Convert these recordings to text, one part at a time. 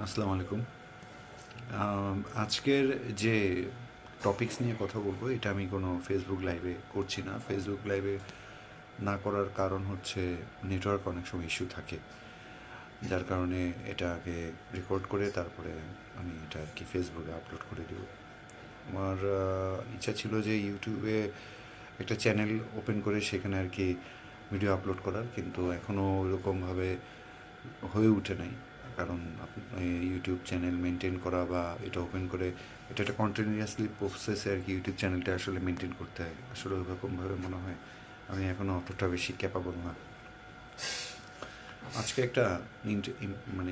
আসসালামু আলাইকুম। আজকের যে টপিকস নিয়ে কথা বলবো এটা আমি কোনো ফেসবুক লাইভে করছি না। ফেসবুক লাইভে না করার কারণ হচ্ছে নেটওয়ার্ক অনেক সময় ইস্যু থাকে, যার কারণে এটাকে রেকর্ড করে তারপরে আমি এটা আর কি ফেসবুকে আপলোড করে দেব। আমার ইচ্ছা ছিল যে ইউটিউবে একটা চ্যানেল ওপেন করে সেখানে আর কি ভিডিও আপলোড করার, কিন্তু এখনও ওইরকমভাবে হয়ে ওঠে নাই। কারণ ইউটিউব চ্যানেল মেনটেন করা বা এটা ওপেন করে এটা একটা কন্টিনিউয়াসলি প্রসেসে আর কি ইউটিউব চ্যানেলটা আসলে মেনটেন করতে হয়। আসলে ওইরকমভাবে মনে হয় আমি এখনও অতটা বেশি ক্যাপাবল না। আজকে একটা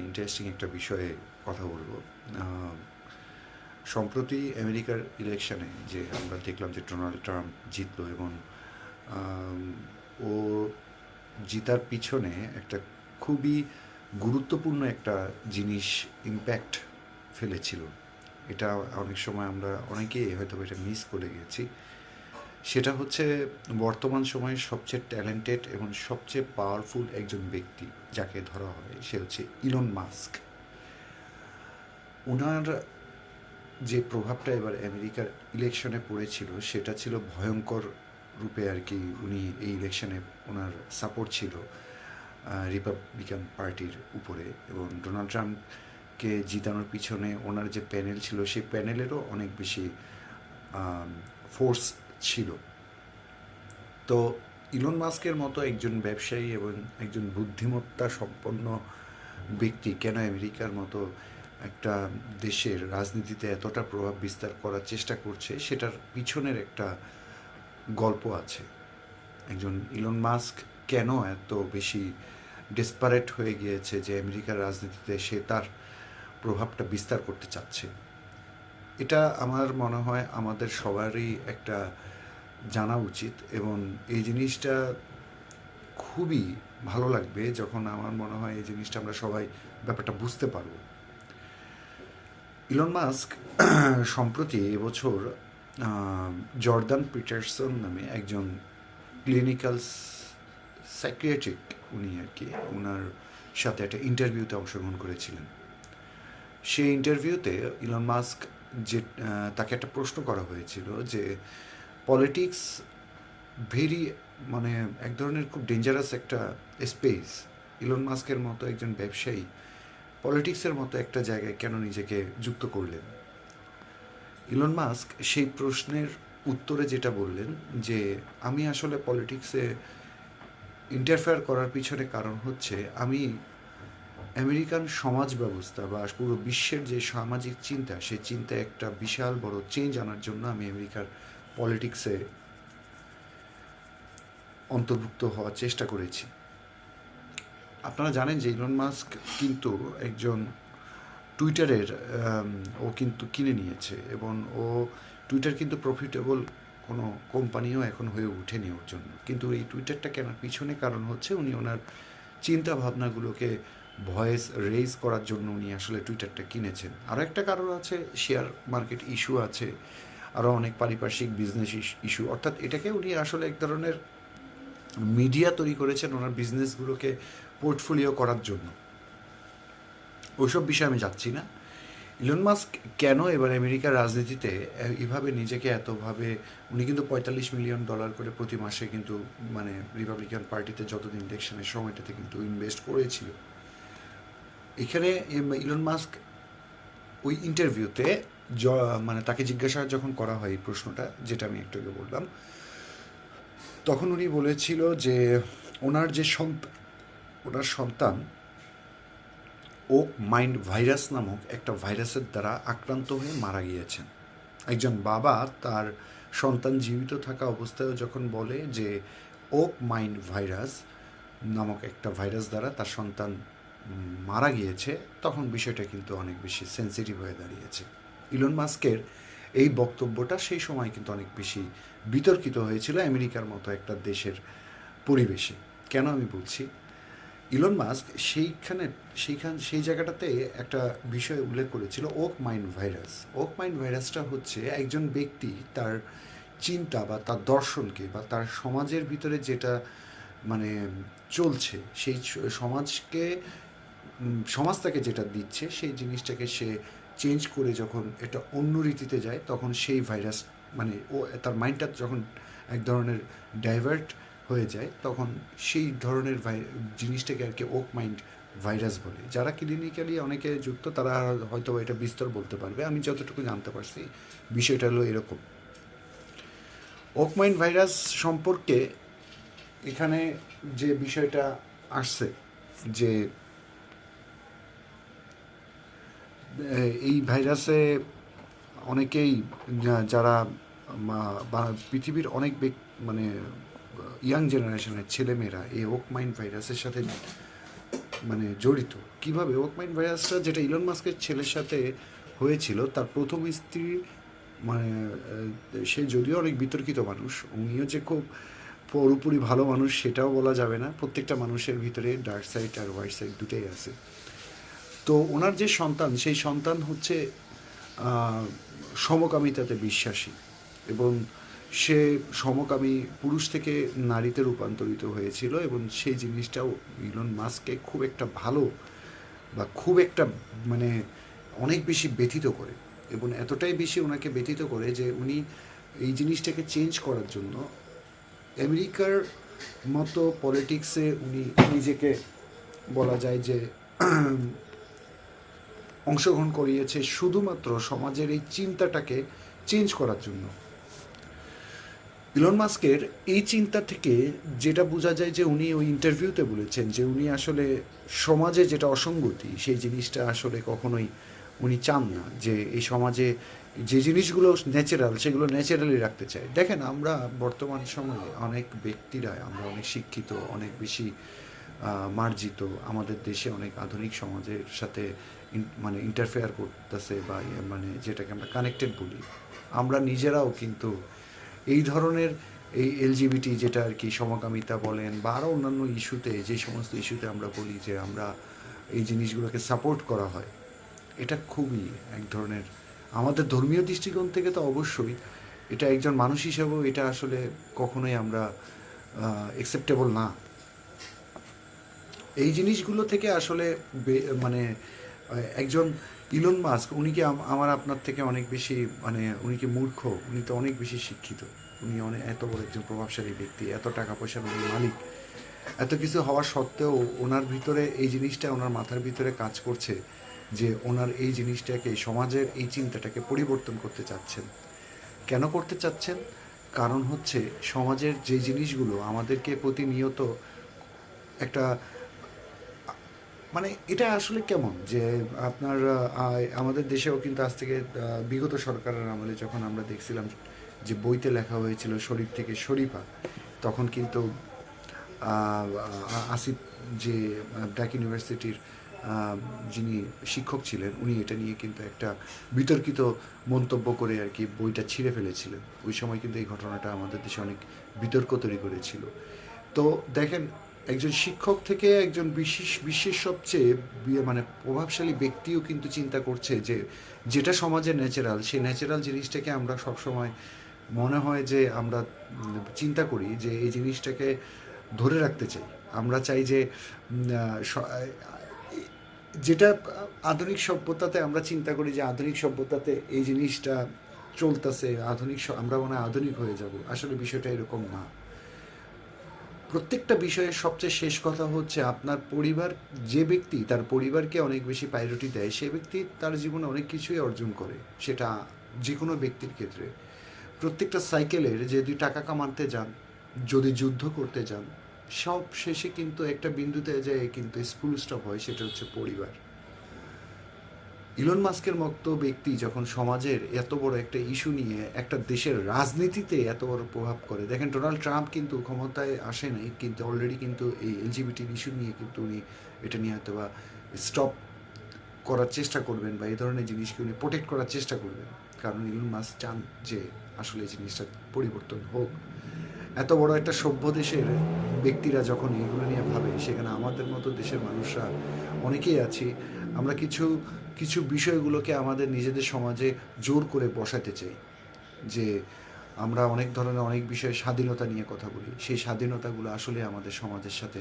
ইন্টারেস্টিং একটা বিষয়ে কথা বলবো। সম্প্রতি আমেরিকার ইলেকশনে যে আমরা দেখলাম যে ডোনাল্ড ট্রাম্প জিতলো, এবং ও জিতার পিছনে একটা খুবই গুরুত্বপূর্ণ একটা জিনিস ইম্প্যাক্ট ফেলেছিল। এটা অনেক সময় আমরা অনেকেই হয়তো এটা মিস করে গেছি। সেটা হচ্ছে বর্তমান সময়ের সবচেয়ে ট্যালেন্টেড এবং সবচেয়ে পাওয়ারফুল একজন ব্যক্তি যাকে ধরা হয় সে হচ্ছে ইলন মাস্ক। ওনার যে প্রভাবটা এবার আমেরিকার ইলেকশনে পড়েছিল সেটা ছিল ভয়ঙ্কর রূপে আর কি। উনি এই ইলেকশনে ওনার সাপোর্ট ছিল রিপাবলিকান পার্টির উপরে, এবং ডোনাল্ড ট্রাম্পকে জিতানোর পিছনে ওনার যে প্যানেল ছিল সেই প্যানেলেরও অনেক বেশি ফোর্স ছিল। তো ইলন মাস্কের মতো একজন ব্যবসায়ী এবং একজন বুদ্ধিমত্তা সম্পন্ন ব্যক্তি কেন আমেরিকার মতো একটা দেশের রাজনীতিতে এতটা প্রভাব বিস্তার করার চেষ্টা করছে, সেটার পিছনের একটা গল্প আছে। একজন ইলন মাস্ক কেন এত বেশি ডেসপারেট হয়ে গিয়েছে যে আমেরিকার রাজনীতিতে সে তার প্রভাবটা বিস্তার করতে চাচ্ছে, এটা আমার মনে হয় আমাদের সবারই একটা জানা উচিত। এবং এই জিনিসটা খুবই ভালো লাগবে যখন আমার মনে হয় এই জিনিসটা আমরা সবাই ব্যাপারটা বুঝতে পারব। ইলন মাস্ক সম্প্রতি এবছর জর্দান পিটারসন নামে একজন ক্লিনিক্যাল সাইকিয়াট্রিক, উনি আর কি ওনার সাথে একটা ইন্টারভিউতে অংশগ্রহণ করেছিলেন। সেই ইন্টারভিউতে ইলন মাস্ক যে তাকে একটা প্রশ্ন করা হয়েছিল যে পলিটিক্স ভেরি এক ধরনের খুব ডেঞ্জারাস একটা স্পেস। ইলন মাস্কের মতো একজন ব্যবসায়ী পলিটিক্সের মতো একটা জায়গায় কেন নিজেকে যুক্ত করলেন? ইলন মাস্ক সেই প্রশ্নের উত্তরে যেটা বললেন যে আমি আসলে পলিটিক্সে ইন্টারফেয়ার করার পিছনে কারণ হচ্ছে আমি আমেরিকান সমাজ ব্যবস্থা বা পুরো বিশ্বের যে সামাজিক চিন্তা, সেই চিন্তায় একটা বিশাল বড় চেঞ্জ আনার জন্য আমি আমেরিকার পলিটিক্সে অন্তর্ভুক্ত হওয়ার চেষ্টা করেছি। আপনারা জানেন যে ইলন মাস্ক কিন্তু একজন টুইটারের ও কিন্তু কিনে নিয়েছে, এবং ও টুইটার কিন্তু প্রফিটেবল কোনো কোম্পানিও এখন হয়ে ওঠেনি ওর জন্য। কিন্তু এই টুইটারটা কেনার পিছনে কারণ হচ্ছে উনি ওনার চিন্তা ভাবনাগুলোকে ভয়েস রেজ করার জন্য উনি আসলে টুইটারটা কিনেছেন। আরও একটা কারণ আছে, শেয়ার মার্কেট ইস্যু আছে, আরও অনেক পারিপার্শ্বিক বিজনেস ইস্যু। অর্থাৎ এটাকে উনি আসলে এক ধরনের মিডিয়া তৈরি করেছেন ওনার বিজনেসগুলোকে পোর্টফোলিও করার জন্য। ওইসব বিষয়ে আমি যাচ্ছি না। ইলন মাস্ক কেন এবার আমেরিকার রাজনীতিতে এভাবে নিজেকে এতভাবে, উনি কিন্তু $45 মিলিয়ন করে প্রতি মাসে কিন্তু রিপাবলিকান পার্টিতে যতদিন ইলেকশনের সময়টাতে কিন্তু ইনভেস্ট করেছিল। এখানে ইলন মাস্ক ওই ইন্টারভিউতে তাকে জিজ্ঞাসা যখন করা হয় এই প্রশ্নটা, যেটা আমি একটু আগে বললাম, তখন উনি বলেছিল যে ওনার যে ওনার সন্তান ওক মাইন্ড ভাইরাস নামক একটা ভাইরাসের দ্বারা আক্রান্ত হয়ে মারা গিয়েছেন। একজন বাবা তার সন্তান জীবিত থাকা অবস্থায় যখন বলে যে ওক মাইন্ড ভাইরাস নামক একটা ভাইরাস দ্বারা তার সন্তান মারা গিয়েছে, তখন বিষয়টা কিন্তু অনেক বেশি সেন্সিটিভ হয়ে দাঁড়িয়েছে। ইলন মাস্কের এই বক্তব্যটা সেই সময় কিন্তু অনেক বেশি বিতর্কিত হয়েছিল আমেরিকার মতো একটা দেশের পরিবেশে। কেন আমি বলছি, ইলন মাস্ক সেই জায়গাটাতে একটা বিষয় উল্লেখ করেছিল, woke mind virus. Woke mind ভাইরাসটা হচ্ছে একজন ব্যক্তি তার চিন্তা বা তার দর্শনকে বা তার সমাজের ভিতরে যেটা মানে চলছে সেই সমাজকে সমাজ তাকে যেটা দিচ্ছে সেই জিনিসটাকে সে চেঞ্জ করে যখন এটা অন্য রীতিতে যায়, তখন সেই ভাইরাস মানে ও তার মাইন্ডটা যখন এক ধরনের ডাইভার্ট হয়ে যায়, তখন সেই ধরনের জিনিসটাকে আর কি ওক মাইন্ড ভাইরাস বলে। যারা ক্লিনিক্যালি অনেকে যুক্ত তারা হয়তো এটা বিস্তর বলতে পারবে, আমি যতটুকু জানতে পারছি বিষয়টা হলো এরকম। ওক মাইন্ড ভাইরাস সম্পর্কে এখানে যে বিষয়টা আসছে যে এই ভাইরাসে অনেকেই যারা পৃথিবীর অনেক মানে ইয়াং জেনারেশনের ছেলেমেয়েরা এই ওক মাইন্ড ভাইরাসের সাথে মানে জড়িত। কিভাবে? ওক মাইন্ড ভাইরাসটা যেটা ইলন মাস্কের ছেলের সাথে হয়েছিল, তার প্রথম স্ত্রী মানে সে যদিও অনেক বিতর্কিত মানুষ, উনিও যে খুব পুরোপুরি ভালো মানুষ সেটাও বলা যাবে না। প্রত্যেকটা মানুষের ভিতরে ডার্ক সাইড আর হোয়াইট সাইড দুটোই আছে। তো ওনার যে সন্তান, সেই সন্তান হচ্ছে সমকামিতাতে বিশ্বাসী, এবং সে সমকামী পুরুষ থেকে নারীতে রূপান্তরিত হয়েছিল, এবং সেই জিনিসটাও ইলন মাস্ককে খুব একটা ভালো বা খুব একটা মানে অনেক বেশি ব্যথিত করে, এবং এতটাই বেশি ওনাকে ব্যথিত করে যে উনি এই জিনিসটাকে চেঞ্জ করার জন্য আমেরিকার মতো পলিটিক্সে উনি নিজেকে বলা যায় যে অংশগ্রহণ করিয়েছে শুধুমাত্র সমাজের এই চিন্তাটাকে চেঞ্জ করার জন্য। ইলন মাস্কের এই চিন্তা থেকে যেটা বোঝা যায় যে উনি ওই ইন্টারভিউতে বলেছেন যে উনি আসলে সমাজে যেটা অসঙ্গতি সেই জিনিসটা আসলে কখনোই উনি চান না, যে এই সমাজে যে জিনিসগুলো ন্যাচারাল সেগুলো ন্যাচারালি রাখতে চায়। দেখেন, আমরা বর্তমান সময়ে অনেক ব্যক্তিরা আমরা অনেক শিক্ষিত, অনেক বেশি মার্জিত, আমাদের দেশে অনেক আধুনিক সমাজের সাথে মানে ইন্টারফেয়ার করতেছে, বা মানে যেটাকে আমরা কানেক্টেড বলি। আমরা নিজেরাও কিন্তু এই ধরনের এই এলজিবিটি যেটা আর কি সমকামিতা বলেন বা আরও অন্যান্য ইস্যুতে, যে সমস্ত ইস্যুতে আমরা বলি যে আমরা এই জিনিসগুলোকে সাপোর্ট করা হয়, এটা খুবই এক ধরনের আমাদের ধর্মীয় দৃষ্টিকোণ থেকে তো অবশ্যই, এটা একজন মানুষ হিসাবেও এটা আসলে কখনোই আমরা অ্যাকসেপ্টেবল না। এই জিনিসগুলো থেকে আসলে মানে একজন ইলন মাস্ক, উনি কি আমার আপনার থেকে অনেক বেশি মানে উনি কি মূর্খ? উনি তো অনেক বেশি শিক্ষিত, উনি অনেক এত বড় একজন প্রভাবশালী ব্যক্তি, এত টাকা পয়সার উনি মালিক, এত কিছু হওয়া সত্ত্বেও ওনার ভিতরে এই জিনিসটা ওনার মাথার ভিতরে কাজ করছে যে ওনার এই জিনিসটাকে, সমাজের এই চিন্তাটাকে পরিবর্তন করতে চাচ্ছেন। কেন করতে চাচ্ছেন? কারণ হচ্ছে সমাজের যে জিনিসগুলো আমাদেরকে প্রতিনিয়ত একটা মানে এটা আসলে কেমন যে আপনার আমাদের দেশেও কিন্তু আজ থেকে বিগত সরকারের আমলে যখন আমরা দেখছিলাম যে বইতে লেখা হয়েছিল শরীফ থেকে শরীফা, তখন কিন্তু আসিফ যে ব্র্যাক ইউনিভার্সিটির যিনি শিক্ষক ছিলেন, উনি এটা নিয়ে কিন্তু একটা বিতর্কিত মন্তব্য করে আর কি বইটা ছিঁড়ে ফেলেছিলেন। ওই সময় কিন্তু এই ঘটনাটা আমাদের দেশে অনেক বিতর্ক তৈরি করেছিল। তো দেখেন, একজন শিক্ষক থেকে একজন বিশ্বের সবচেয়ে মানে প্রভাবশালী ব্যক্তিও কিন্তু চিন্তা করছে যে যেটা সমাজের ন্যাচারাল, সেই ন্যাচারাল জিনিসটাকে আমরা সবসময় মনে হয় যে আমরা চিন্তা করি যে এই জিনিসটাকে ধরে রাখতে চাই। আমরা চাই যে যেটা আধুনিক সভ্যতাতে আমরা চিন্তা করি যে আধুনিক সভ্যতাতে এই জিনিসটা চলতেছে, আধুনিক আমরা মনে হয় আধুনিক হয়ে যাব। আসলে বিষয়টা এরকম না। প্রত্যেকটা বিষয়ের সবচেয়ে শেষ কথা হচ্ছে আপনার পরিবার। যে ব্যক্তি তার পরিবারকে অনেক বেশি প্রায়োরিটি দেয়, সে ব্যক্তি তার জীবনে অনেক কিছুই অর্জন করে, সেটা যে কোনো ব্যক্তির ক্ষেত্রে। প্রত্যেকটা সাইকেলের যদি টাকা কামাতে যান, যদি যুদ্ধ করতে যান, সব শেষে কিন্তু একটা বিন্দুতে যায় কিন্তু স্কুল স্টপ হয়, সেটা হচ্ছে পরিবার। ইলন মাস্কের মতো ব্যক্তি যখন সমাজের এত বড় একটা ইস্যু নিয়ে একটা দেশের রাজনীতিতে এত বড় প্রভাব করে, দেখেন ডোনাল্ড ট্রাম্প কিন্তু ক্ষমতায় আসে নাই, কিন্তু অলরেডি কিন্তু এই এলজিবিটি ইস্যু নিয়ে কিন্তু উনি এটা নিয়ে হয়তো বা স্টপ করার চেষ্টা করবেন, বা এই ধরনের জিনিসকে উনি প্রোটেক্ট করার চেষ্টা করবেন, কারণ ইলন মাস্ক চান যে আসলে এই জিনিসটা পরিবর্তন হোক। এত বড় একটা সভ্য দেশের ব্যক্তিরা যখন এগুলো নিয়ে ভাবে, সেখানে আমাদের মতো দেশের মানুষরা অনেকেই আছি, আমরা কিছু কিছু বিষয়গুলোকে আমাদের নিজেদের সমাজে জোর করে বসাতে চাই, যে আমরা অনেক ধরনের অনেক বিষয়ে স্বাধীনতা নিয়ে কথা বলি, সেই স্বাধীনতাগুলো আসলে আমাদের সমাজের সাথে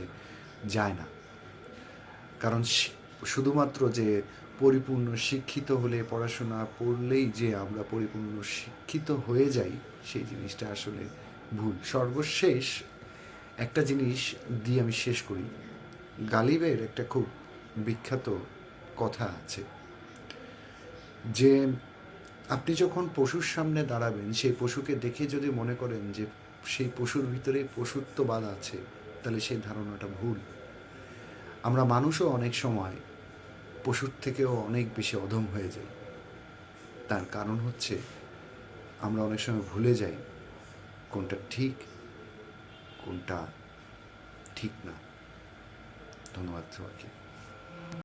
যায় না। কারণ শুধুমাত্র যে পরিপূর্ণ শিক্ষিত হলে, পড়াশোনা পড়লেই যে আমরা পরিপূর্ণ শিক্ষিত হয়ে যাই, সেই জিনিসটা আসলে ভুল। সর্বশেষ একটা জিনিস দিয়ে আমি শেষ করি। গালিবের একটা খুব বিখ্যাত কথা আছে যে আপনি যখন পশুর সামনে দাঁড়াবেন, সেই পশুকে দেখে যদি মনে করেন যে সেই পশুর ভিতরেই পশুত্ববাদ আছে, তাহলে সেই ধারণাটা ভুল। আমরা মানুষও অনেক সময় পশুর থেকেও অনেক বেশি অধম হয়ে যাই। তার কারণ হচ্ছে আমরা অনেক সময় ভুলে যাই কোনটা ঠিক, কোনটা ঠিক না। ধন্যবাদ সবাইকে।